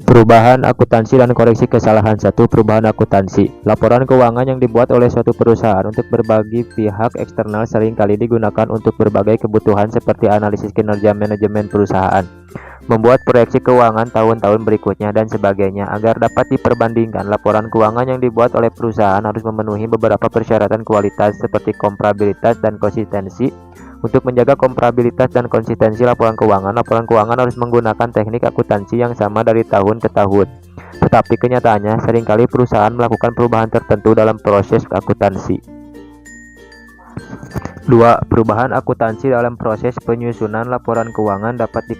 Perubahan akuntansi dan koreksi kesalahan. 1. Perubahan akuntansi. Laporan keuangan yang dibuat oleh suatu perusahaan untuk berbagai pihak eksternal seringkali digunakan untuk berbagai kebutuhan seperti analisis kinerja manajemen perusahaan, membuat proyeksi keuangan tahun-tahun berikutnya, dan sebagainya. Agar dapat diperbandingkan, laporan keuangan yang dibuat oleh perusahaan harus memenuhi beberapa persyaratan kualitas seperti komparabilitas dan konsistensi. Untuk menjaga komparabilitas dan konsistensi laporan keuangan harus menggunakan teknik akuntansi yang sama dari tahun ke tahun. Tetapi kenyataannya, seringkali perusahaan melakukan perubahan tertentu dalam proses akuntansi. 2. Perubahan akuntansi dalam proses penyusunan laporan keuangan dapat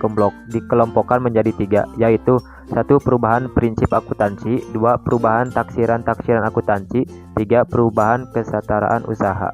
dikelompokkan menjadi 3, yaitu 1. Perubahan prinsip akuntansi. 2. Perubahan taksiran akuntansi. 3. Perubahan kesetaraan usaha.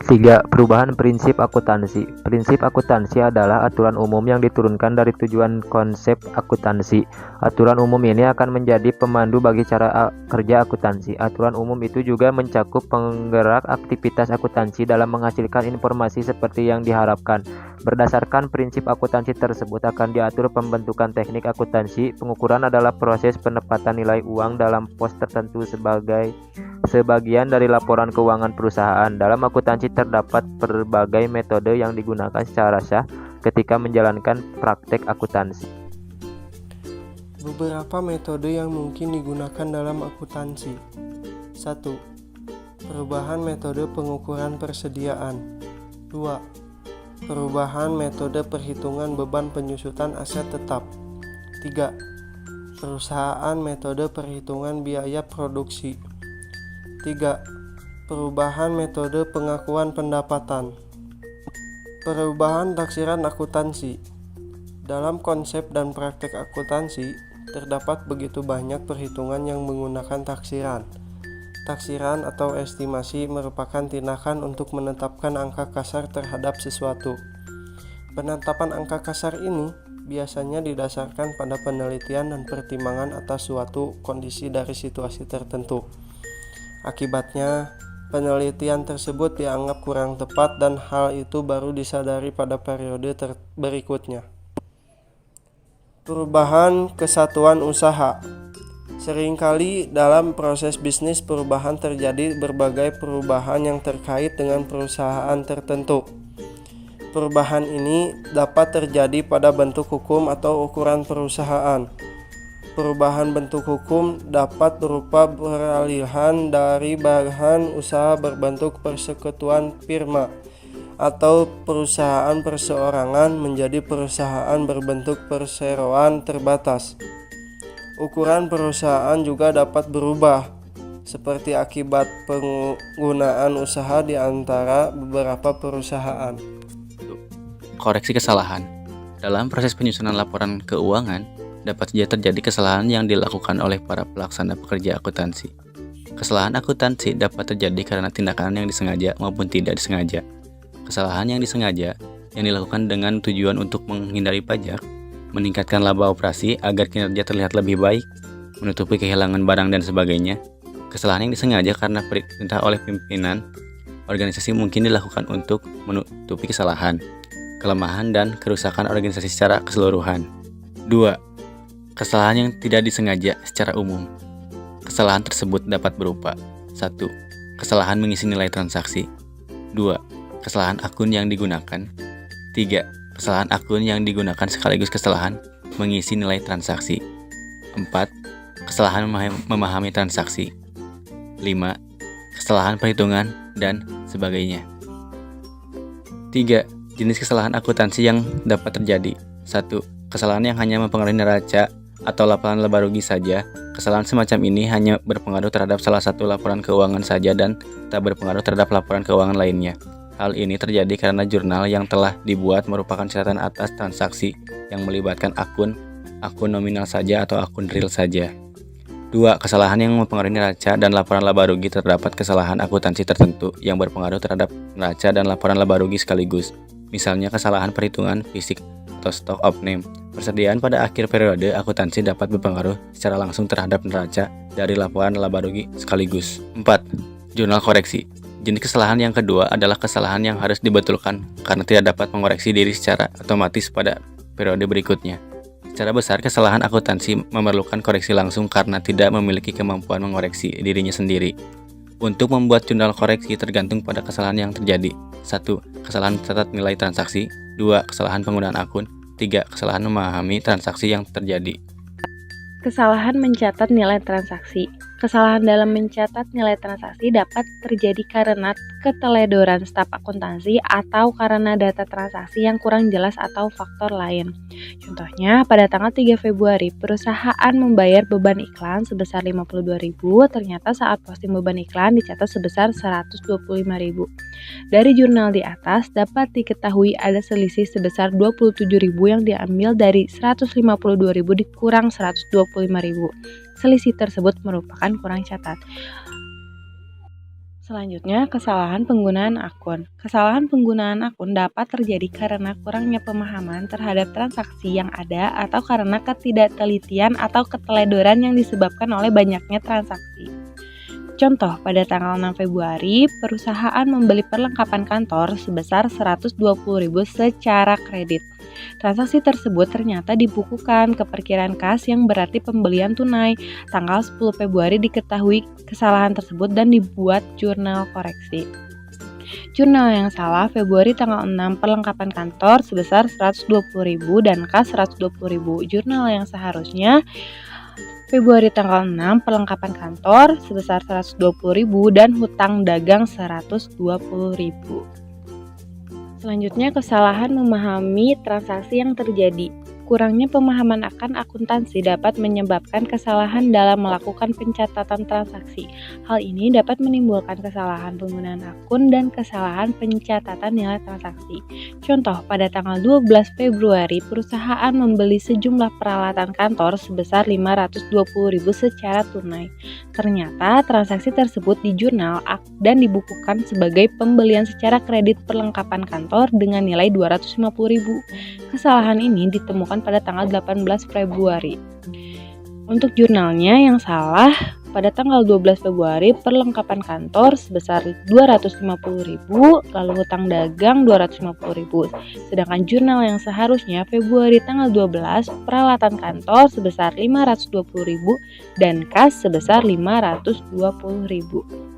3. Perubahan prinsip akuntansi. Prinsip akuntansi adalah aturan umum yang diturunkan dari tujuan konsep akuntansi. Aturan umum ini akan menjadi pemandu bagi cara kerja akuntansi. Aturan umum itu juga mencakup penggerak aktivitas akuntansi dalam menghasilkan informasi seperti yang diharapkan. Berdasarkan prinsip akuntansi tersebut akan diatur pembentukan teknik akuntansi. Pengukuran adalah proses penempatan nilai uang dalam pos tertentu sebagian dari laporan keuangan perusahaan. Dalam akuntansi terdapat berbagai metode yang digunakan secara sah ketika menjalankan praktek akuntansi. Beberapa metode yang mungkin digunakan dalam akuntansi. 1. Perubahan metode pengukuran persediaan. 2. Perubahan metode perhitungan beban penyusutan aset tetap. 3. Perusahaan metode perhitungan biaya produksi. 3. Perubahan metode pengakuan pendapatan. Perubahan taksiran akuntansi. Dalam konsep dan praktek akuntansi, terdapat begitu banyak perhitungan yang menggunakan taksiran. Taksiran atau estimasi merupakan tindakan untuk menetapkan angka kasar terhadap sesuatu. Penetapan angka kasar ini biasanya didasarkan pada penelitian dan pertimbangan atas suatu kondisi dari situasi tertentu. Akibatnya, penelitian tersebut dianggap kurang tepat dan hal itu baru disadari pada periode berikutnya. Perubahan kesatuan usaha. Seringkali dalam proses bisnis perubahan terjadi berbagai perubahan yang terkait dengan perusahaan tertentu. Perubahan ini dapat terjadi pada bentuk hukum atau ukuran perusahaan. Perubahan bentuk hukum dapat berupa peralihan dari badan usaha berbentuk persekutuan firma atau perusahaan perseorangan menjadi perusahaan berbentuk perseroan terbatas. Ukuran perusahaan juga dapat berubah, seperti akibat penggunaan usaha di antara beberapa perusahaan. Koreksi kesalahan. Dalam proses penyusunan laporan keuangan, dapat saja terjadi kesalahan yang dilakukan oleh para pelaksana pekerja akuntansi. Kesalahan akuntansi dapat terjadi karena tindakan yang disengaja maupun tidak disengaja. Kesalahan yang disengaja yang dilakukan dengan tujuan untuk menghindari pajak, meningkatkan laba operasi agar kinerja terlihat lebih baik, menutupi kehilangan barang dan sebagainya. Kesalahan yang disengaja karena perintah oleh pimpinan organisasi mungkin dilakukan untuk menutupi kesalahan, kelemahan, dan kerusakan organisasi secara keseluruhan. 2. Kesalahan yang tidak disengaja secara umum. Kesalahan tersebut dapat berupa 1. Kesalahan mengisi nilai transaksi. 2. Kesalahan akun yang digunakan. 3. Kesalahan akun yang digunakan sekaligus kesalahan mengisi nilai transaksi. 4. Kesalahan memahami transaksi. 5. Kesalahan perhitungan dan sebagainya. 3. Jenis kesalahan akuntansi yang dapat terjadi. 1. Kesalahan yang hanya mempengaruhi neraca atau laporan laba rugi saja. Kesalahan semacam ini hanya berpengaruh terhadap salah satu laporan keuangan saja dan tak berpengaruh terhadap laporan keuangan lainnya. Hal ini terjadi karena jurnal yang telah dibuat merupakan catatan atas transaksi yang melibatkan akun nominal saja atau akun real saja. 2. Kesalahan yang mempengaruhi neraca dan laporan laba rugi. Terdapat kesalahan akuntansi tertentu yang berpengaruh terhadap neraca dan laporan laba rugi sekaligus. Misalnya kesalahan perhitungan fisik atau stock of name. Persediaan pada akhir periode akuntansi dapat berpengaruh secara langsung terhadap neraca dari laporan laba rugi sekaligus. 4. Jurnal koreksi. Jenis kesalahan yang kedua adalah kesalahan yang harus dibetulkan karena tidak dapat mengoreksi diri secara otomatis pada periode berikutnya. Secara besar, kesalahan akuntansi memerlukan koreksi langsung karena tidak memiliki kemampuan mengoreksi dirinya sendiri. Untuk membuat jurnal koreksi tergantung pada kesalahan yang terjadi. 1. Kesalahan mencatat nilai transaksi. 2. Kesalahan penggunaan akun. 3. Kesalahan memahami transaksi yang terjadi. Kesalahan mencatat nilai transaksi. Kesalahan dalam mencatat nilai transaksi dapat terjadi karena keteledoran staf akuntansi atau karena data transaksi yang kurang jelas atau faktor lain. Contohnya, pada tanggal 3 Februari, perusahaan membayar beban iklan sebesar 52.000, ternyata saat posting beban iklan dicatat sebesar 125.000. Dari jurnal di atas dapat diketahui ada selisih sebesar 27.000 yang diambil dari 152.000 dikurang 125.000. Selisih tersebut merupakan kurang catat. Selanjutnya, kesalahan penggunaan akun. Kesalahan penggunaan akun dapat terjadi karena kurangnya pemahaman terhadap transaksi yang ada atau karena ketidaktelitian atau keteledoran yang disebabkan oleh banyaknya transaksi. Contoh, pada tanggal 6 Februari, perusahaan membeli perlengkapan kantor sebesar 120.000 secara kredit. Transaksi tersebut ternyata dibukukan ke perkiraan kas yang berarti pembelian tunai. Tanggal 10 Februari diketahui kesalahan tersebut dan dibuat jurnal koreksi. Jurnal yang salah Februari tanggal 6 perlengkapan kantor sebesar 120.000 dan kas 120.000. Jurnal yang seharusnya Februari tanggal 6 perlengkapan kantor sebesar 120.000 dan hutang dagang 120.000. Selanjutnya, kesalahan memahami transaksi yang terjadi. Kurangnya pemahaman akan akuntansi dapat menyebabkan kesalahan dalam melakukan pencatatan transaksi. Hal ini dapat menimbulkan kesalahan penggunaan akun dan kesalahan pencatatan nilai transaksi. Contoh, pada tanggal 12 Februari, perusahaan membeli sejumlah peralatan kantor sebesar 520.000 secara tunai. Ternyata transaksi tersebut di jurnal dan dibukukan sebagai pembelian secara kredit perlengkapan kantor dengan nilai 250.000. Kesalahan ini ditemukan pada tanggal 18 Februari. Untuk jurnalnya yang salah, pada tanggal 12 Februari perlengkapan kantor sebesar 250.000, lalu hutang dagang 250.000. Sedangkan jurnal yang seharusnya Februari tanggal 12 peralatan kantor sebesar 520.000 dan kas sebesar 520.000.